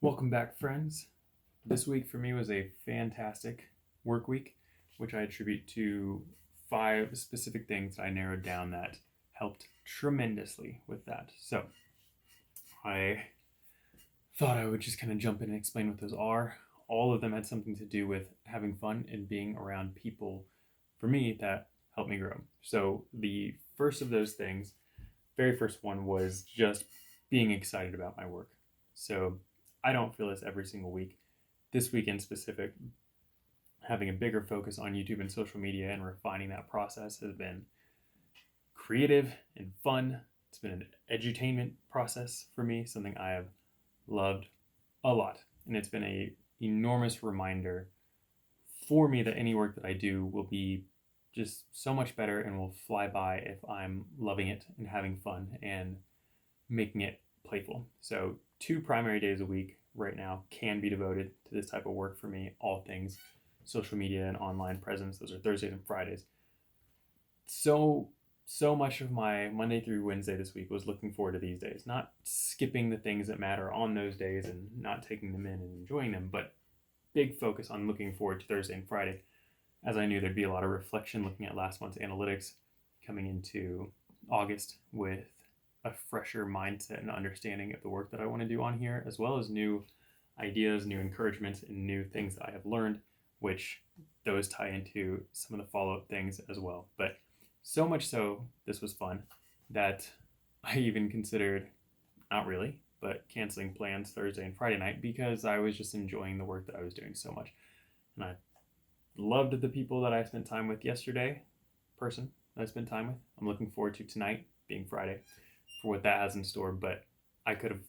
Welcome back, friends. This week for me was a fantastic work week, which I attribute to five specific things that I narrowed down that helped tremendously with that. So I thought I would just kind of jump in and explain what those are. All of them had something to do with having fun and being around people for me that helped me grow. So the first of those things, very first one was just being excited about my work. So I don't feel this every single week. This week in specific, having a bigger focus on YouTube and social media and refining that process has been creative and fun. It's been an edutainment process for me, something I have loved a lot. And it's been a enormous reminder for me that any work that I do will be just so much better and will fly by if I'm loving it and having fun and making it playful. So, two primary days a week right now can be devoted to this type of work for me, all things social media and online presence. Those are Thursdays and Fridays. So much of my Monday through Wednesday this week was looking forward to these days, not skipping the things that matter on those days and not taking them in and enjoying them, but big focus on looking forward to Thursday and Friday, as I knew there'd be a lot of reflection looking at last month's analytics coming into August with a fresher mindset and understanding of the work that I want to do on here, as well as new ideas, new encouragements, and new things that I have learned, which those tie into some of the follow-up things as well. But so much so, this was fun that I even considered, not really, but canceling plans Thursday and Friday night because I was just enjoying the work that I was doing so much. And I loved the people that I spent time with yesterday, person that I spent time with. I'm looking forward to tonight, being Friday, for what that has in store. But I could have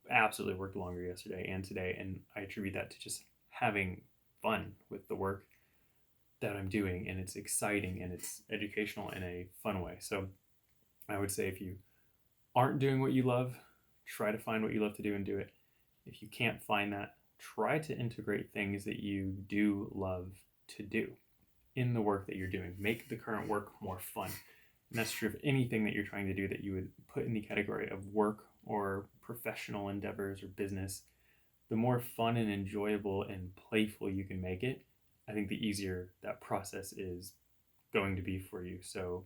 absolutely worked longer yesterday and today, and I attribute that to just having fun with the work that I'm doing, and it's exciting and it's educational in a fun way. So I would say if you aren't doing what you love, try to find what you love to do and do it. If you can't find that, try to integrate things that you do love to do in the work that you're doing. Make the current work more fun. And that's true of anything that you're trying to do that you would put in the category of work or professional endeavors or business. The more fun and enjoyable and playful you can make it, I think the easier that process is going to be for you. So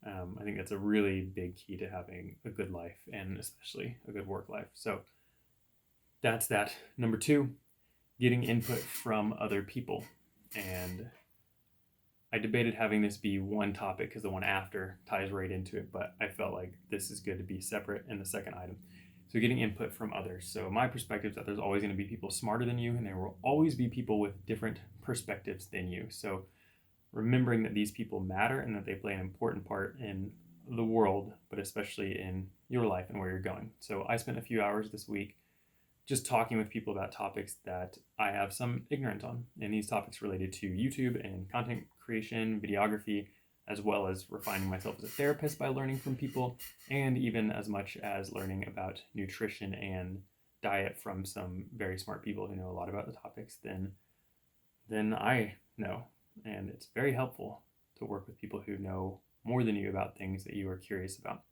I think that's a really big key to having a good life and especially a good work life. So that's that. Number two, getting input from other people. And I debated having this be one topic because the one after ties right into it, but I felt like this is good to be separate in the second item. So getting input from others. So my perspective is that there's always going to be people smarter than you, and there will always be people with different perspectives than you. So remembering that these people matter and that they play an important part in the world, but especially in your life and where you're going. So I spent a few hours this week just talking with people about topics that I have some ignorance on. And these topics related to YouTube and content creation, videography, as well as refining myself as a therapist by learning from people, and even as much as learning about nutrition and diet from some very smart people who know a lot about the topics than I know. And it's very helpful to work with people who know more than you about things that you are curious about.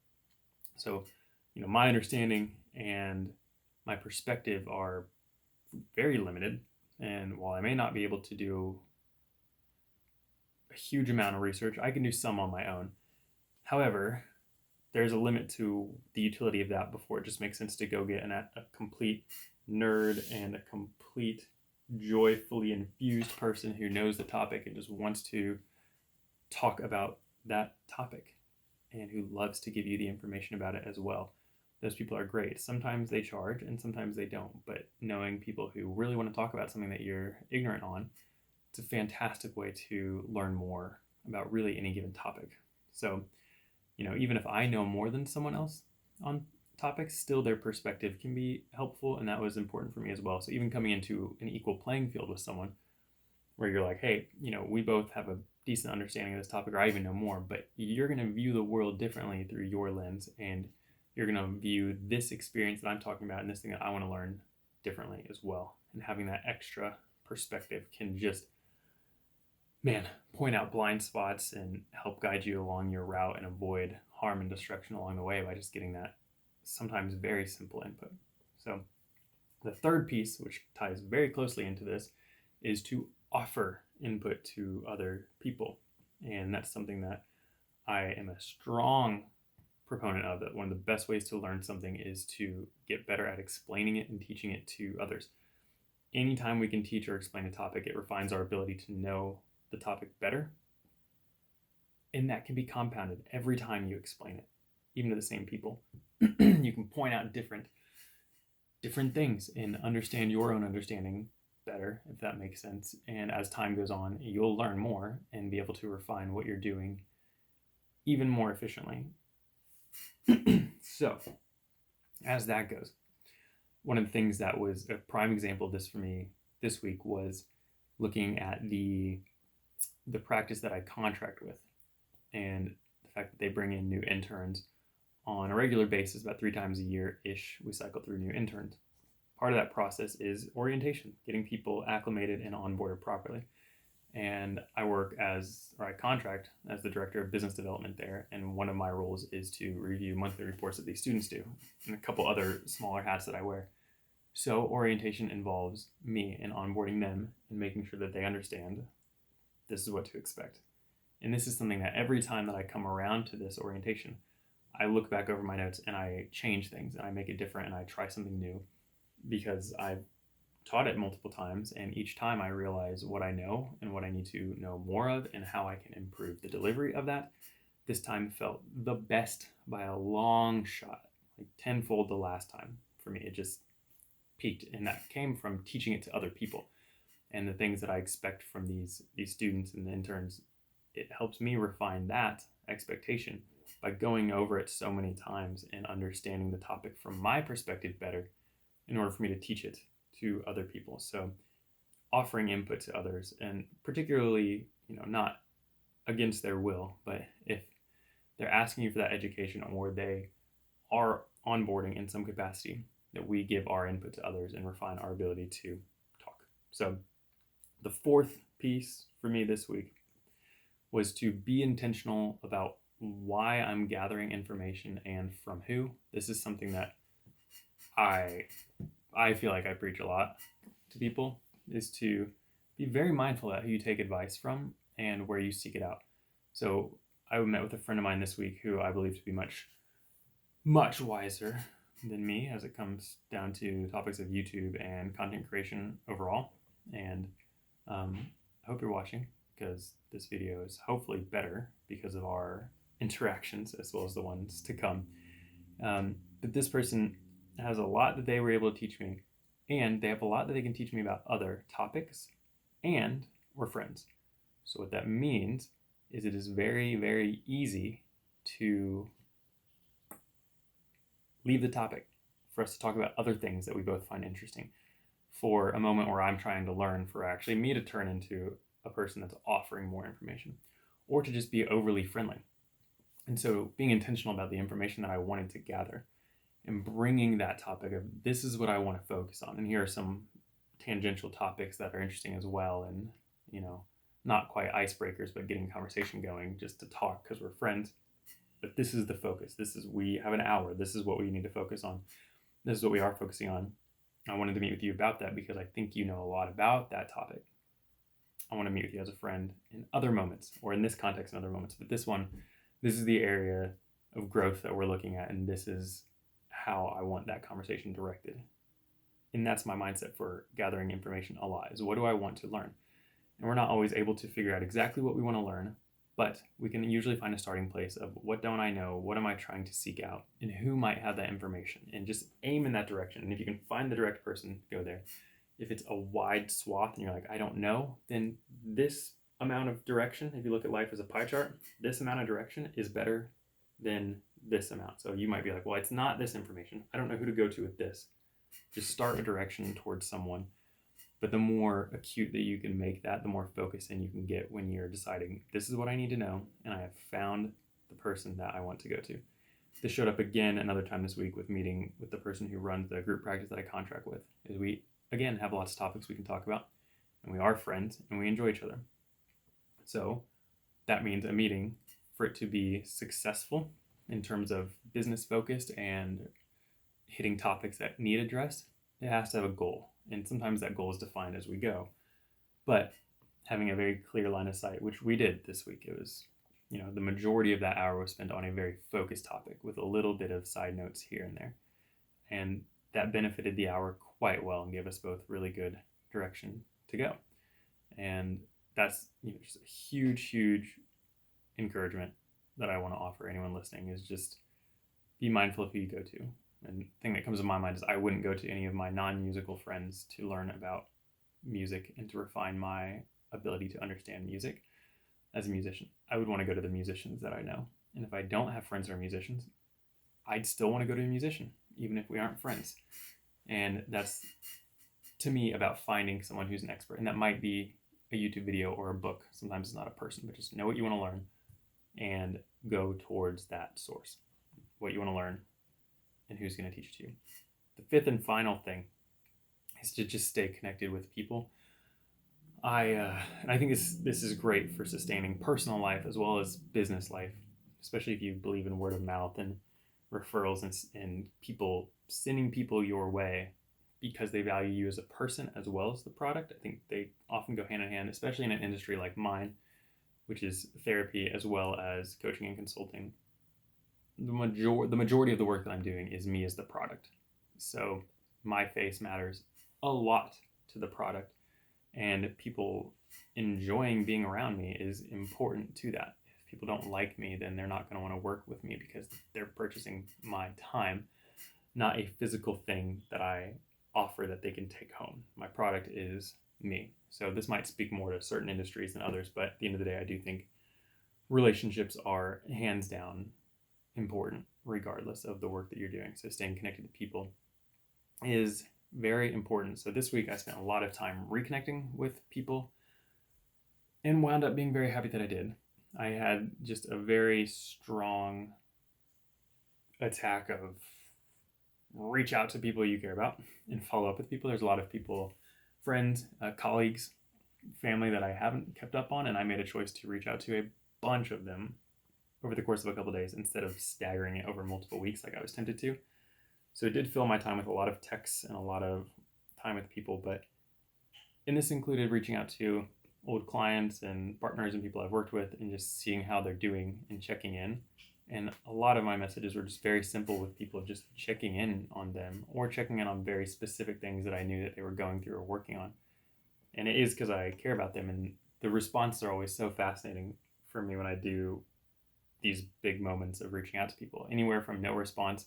So, my understanding and my perspective are very limited. And while I may not be able to do a huge amount of research, I can do some on my own. However, there's a limit to the utility of that before it just makes sense to go get a complete nerd and a complete joyfully infused person who knows the topic and just wants to talk about that topic and who loves to give you the information about it as well. Those people are great. Sometimes they charge and sometimes they don't, but knowing people who really want to talk about something that you're ignorant on, it's a fantastic way to learn more about really any given topic. So, even if I know more than someone else on topics, still their perspective can be helpful, and that was important for me as well. So even coming into an equal playing field with someone where you're like, hey, we both have a decent understanding of this topic, or I even know more, but you're going to view the world differently through your lens, and you're going to view this experience that I'm talking about and this thing that I want to learn differently as well. And having that extra perspective can just, point out blind spots and help guide you along your route and avoid harm and destruction along the way by just getting that sometimes very simple input. So The third piece, which ties very closely into this, is to offer input to other people. And that's something that I am a strong proponent of, that one of the best ways to learn something is to get better at explaining it and teaching it to others. Anytime we can teach or explain a topic, it refines our ability to know the topic better. And that can be compounded every time you explain it, even to the same people. You can point out different things and understand your own understanding better, if that makes sense. And as time goes on, you'll learn more and be able to refine what you're doing even more efficiently. So, as that goes, one of the things that was a prime example of this for me this week was looking at the practice that I contract with, and the fact that they bring in new interns on a regular basis, about 3 times a year-ish. We cycle through new interns. Part of that process is orientation, getting people acclimated and onboarded properly. And I contract as the director of business development there. And one of my roles is to review monthly reports that these students do, and a couple other smaller hats that I wear. So orientation involves me in onboarding them and making sure that they understand this is what to expect. And this is something that every time that I come around to this orientation, I look back over my notes and I change things and I make it different and I try something new, because I've taught it multiple times, and each time I realize what I know and what I need to know more of and how I can improve the delivery of that. This time felt the best by a long shot, like tenfold the last time for me. It just peaked, and that came from teaching it to other people and the things that I expect from these students and the interns. It helps me refine that expectation by going over it so many times and understanding the topic from my perspective better in order for me to teach it to other people. So offering input to others, and particularly, not against their will, but if they're asking you for that education or they are onboarding in some capacity, that we give our input to others and refine our ability to talk. So the fourth piece for me this week was to be intentional about why I'm gathering information and from who. This is something that I feel like I preach a lot to people, is to be very mindful about who you take advice from and where you seek it out. So I met with a friend of mine this week who I believe to be much, much wiser than me as it comes down to topics of YouTube and content creation overall. And I hope you're watching, because this video is hopefully better because of our interactions as well as the ones to come. But this person has a lot that they were able to teach me, and they have a lot that they can teach me about other topics, and we're friends. So what that means is it is very, very easy to leave the topic for us to talk about other things that we both find interesting for a moment where I'm trying to learn, for actually me to turn into a person that's offering more information, or to just be overly friendly. And so being intentional about the information that I wanted to gather and bringing that topic of, this is what I want to focus on, and here are some tangential topics that are interesting as well, and not quite icebreakers, but getting conversation going just to talk because we're friends. But this is the focus. We have an hour. This is what we need to focus on. This is what we are focusing on. I wanted to meet with you about that because I think you know a lot about that topic. I want to meet with you as a friend in other moments, or in this context in other moments. But this is the area of growth that we're looking at, and this is how I want that conversation directed. And that's my mindset for gathering information a lot, is what do I want to learn? And we're not always able to figure out exactly what we want to learn, but we can usually find a starting place of, what don't I know? What am I trying to seek out? And who might have that information? And just aim in that direction. And if you can find the direct person, go there. If it's a wide swath and you're like, I don't know, then this amount of direction, if you look at life as a pie chart, this amount of direction is better than this amount. So you might be like, well, it's not this information. I don't know who to go to with this. Just start a direction towards someone. But the more acute that you can make that, the more focused in you can get when you're deciding, this is what I need to know, and I have found the person that I want to go to. This showed up again another time this week with meeting with the person who runs the group practice that I contract with. Is we, again, have lots of topics we can talk about, and we are friends, and we enjoy each other. So that means a meeting, for it to be successful in terms of business focused and hitting topics that need addressed, it has to have a goal. And sometimes that goal is defined as we go. But having a very clear line of sight, which we did this week, it was, the majority of that hour was spent on a very focused topic with a little bit of side notes here and there. And that benefited the hour quite well and gave us both really good direction to go. And that's just a huge, huge encouragement that I want to offer anyone listening is just be mindful of who you go to. And the thing that comes to my mind is I wouldn't go to any of my non-musical friends to learn about music and to refine my ability to understand music as a musician. I would want to go to the musicians that I know. And if I don't have friends that are musicians, I'd still want to go to a musician, even if we aren't friends. And that's, to me, about finding someone who's an expert. And that might be a YouTube video or a book. Sometimes it's not a person, but just know what you want to learn and go towards that source, what you want to learn and who's going to teach it to you. The fifth and final thing is to just stay connected with people. And I think this is great for sustaining personal life as well as business life, especially if you believe in word of mouth and referrals and people sending people your way because they value you as a person as well as the product. I think they often go hand in hand, especially in an industry like mine, which is therapy as well as coaching and consulting. The majority of the work that I'm doing is me as the product. So my face matters a lot to the product, and people enjoying being around me is important to that. If people don't like me, then they're not going to want to work with me because they're purchasing my time, not a physical thing that I offer that they can take home. My product is me. So this might speak more to certain industries than others, but at the end of the day, I do think relationships are hands down important regardless of the work that you're doing. So staying connected to people is very important. So this week I spent a lot of time reconnecting with people and wound up being very happy that I did. I had just a very strong attack of reach out to people you care about and follow up with people. There's a lot of people, friends, colleagues, family that I haven't kept up on, and I made a choice to reach out to a bunch of them over the course of a couple of days instead of staggering it over multiple weeks like I was tempted to. So it did fill my time with a lot of texts and a lot of time with people, and this included reaching out to old clients and partners and people I've worked with and just seeing how they're doing and checking in. And a lot of my messages were just very simple with people just checking in on them or checking in on very specific things that I knew that they were going through or working on. And it is because I care about them, and the responses are always so fascinating for me when I do these big moments of reaching out to people. Anywhere from no response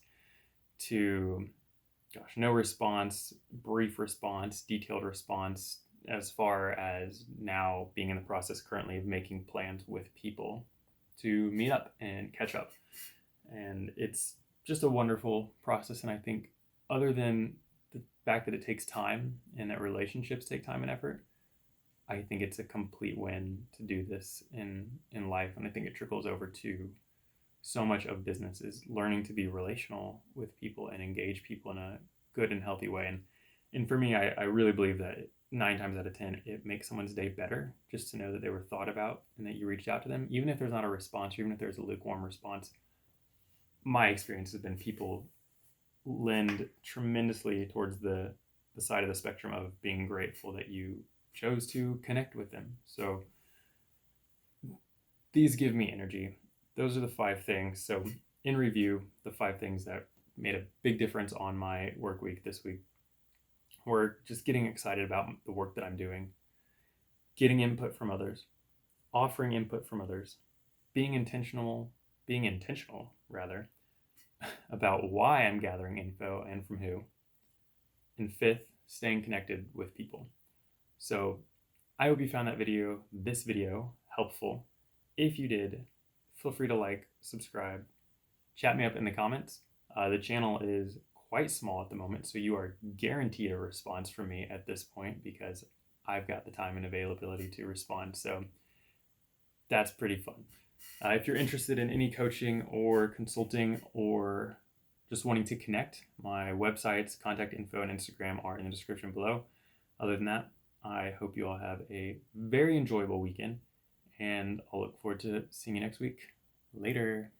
to, no response, brief response, detailed response, as far as now being in the process currently of making plans with people to meet up and catch up. And it's just a wonderful process. And I think other than the fact that it takes time and that relationships take time and effort, I think it's a complete win to do this in life. And I think it trickles over to so much of business is learning to be relational with people and engage people in a good and healthy way. And for me, I really believe that 9 times out of 10, it makes someone's day better just to know that they were thought about and that you reached out to them. Even if there's not a response, or even if there's a lukewarm response, my experience has been people lend tremendously towards the side of the spectrum of being grateful that you chose to connect with them. So these give me energy. Those are the 5 things. So in review, the 5 things that made a big difference on my work week this week were just getting excited about the work that I'm doing, getting input from others, offering input from others, being intentional about why I'm gathering info and from who. And 5th, staying connected with people. So I hope you found this video helpful. If you did, feel free to like, subscribe, chat me up in the comments. The channel is quite small at the moment, so you are guaranteed a response from me at this point because I've got the time and availability to respond. So that's pretty fun. If you're interested in any coaching or consulting or just wanting to connect, my websites, contact info, and Instagram are in the description below. Other than that, I hope you all have a very enjoyable weekend, and I'll look forward to seeing you next week. Later.